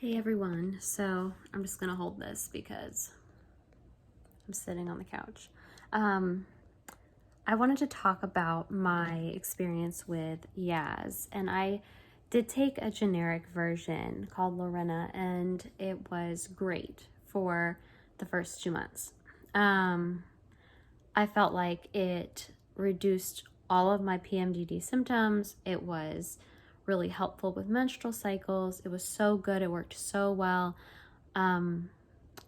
Hey everyone, so I'm just gonna hold this because I'm sitting on the couch. I wanted to talk about my experience with Yaz, and I did take a generic version called Loryna, and it was great for the first 2 months. I felt like it reduced all of my PMDD symptoms. It was really helpful with menstrual cycles. It was so good. It worked so well. And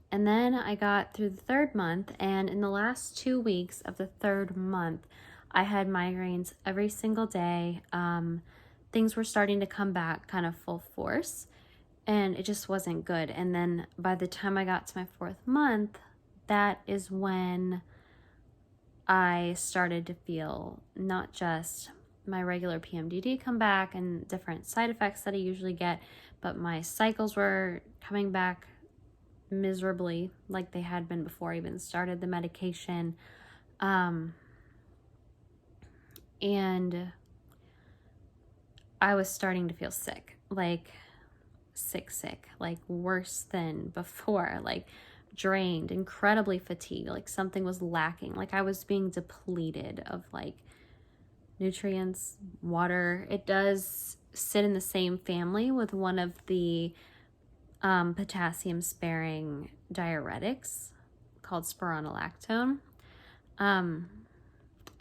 then I got through the third month, and in the last 2 weeks of the third month, I had migraines every single day. Things were starting to come back kind of full force, and it just wasn't good. And then by the time I got to my fourth month, that is when I started to feel not just my regular PMDD come back and different side effects that I usually get, but my cycles were coming back miserably like they had been before I even started the medication. And I was starting to feel sick, like sick, like worse than before, like drained, incredibly fatigued, like something was lacking, like I was being depleted of like nutrients, water. It does sit in the same family with one of the potassium sparing diuretics called spironolactone.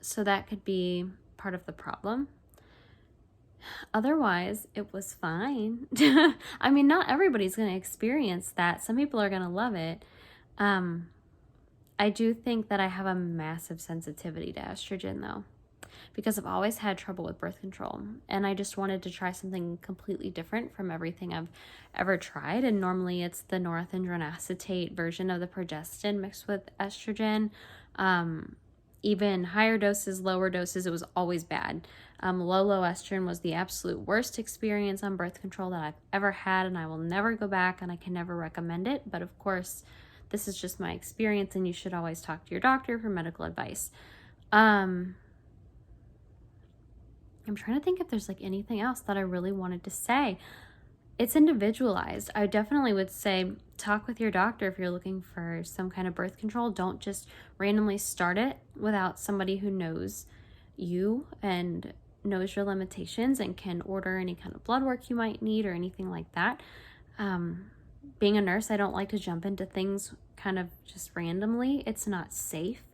So that could be part of the problem. Otherwise, it was fine. I mean, not everybody's going to experience that. Some people are going to love it. I do think that I have a massive sensitivity to estrogen, though, because I've always had trouble with birth control, and I just wanted to try something completely different from everything I've ever tried. And normally it's the norethindrone acetate version of the progestin mixed with estrogen. Even higher doses, lower doses, it was always bad. Low estrogen was the absolute worst experience on birth control that I've ever had, and I will never go back, and I can never recommend it. But of course, this is just my experience, and you should always talk to your doctor for medical advice. I'm trying to think if there's like anything else that I really wanted to say. It's individualized. I definitely would say talk with your doctor if you're looking for some kind of birth control. Don't just randomly start it without somebody who knows you and knows your limitations and can order any kind of blood work you might need or anything like that. Being a nurse, I don't like to jump into things kind of just randomly. It's not safe.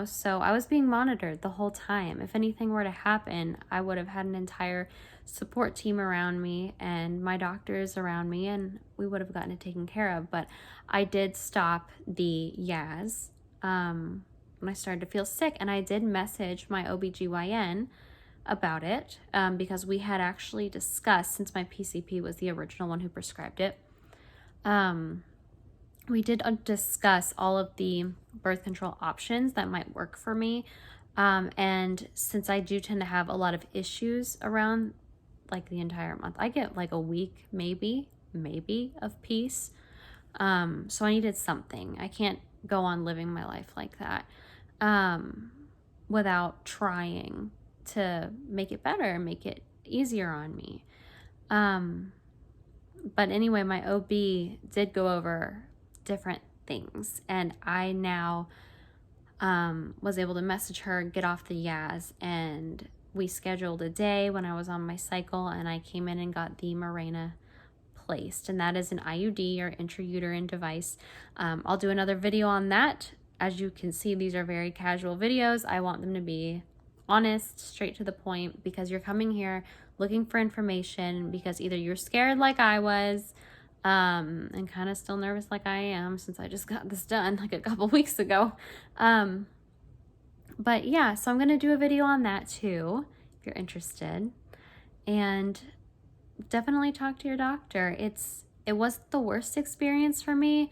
So I was being monitored the whole time. If anything were to happen, I would have had an entire support team around me and my doctors around me, and we would have gotten it taken care of. But I did stop the Yaz when I started to feel sick, and I did message my OBGYN about it because we had actually discussed, since my PCP was the original one who prescribed it, we did discuss all of the birth control options that might work for me. And since I do tend to have a lot of issues around like the entire month, I get like a week, maybe of peace. So I needed something. I can't go on living my life like that without trying to make it better, make it easier on me. But anyway, my OB did go over different things, and I now was able to message her, get off the Yaz, and we scheduled a day when I was on my cycle, and I came in and got the Loryna placed, and that is an IUD or intrauterine device. I'll do another video on that. As you can see, these are very casual videos. I want them to be honest, straight to the point, because you're coming here looking for information because either you're scared like I was, and kind of still nervous like I am since I just got this done like a couple weeks ago. But yeah, so I'm going to do a video on that too, if you're interested. And definitely talk to your doctor. It wasn't the worst experience for me,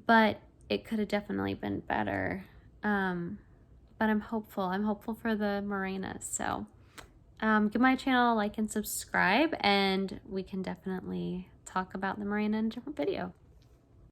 but it could have definitely been better. But I'm hopeful. I'm hopeful for the Loryna. So give my channel a like and subscribe, and we can definitely talk about the Loryna in a different video.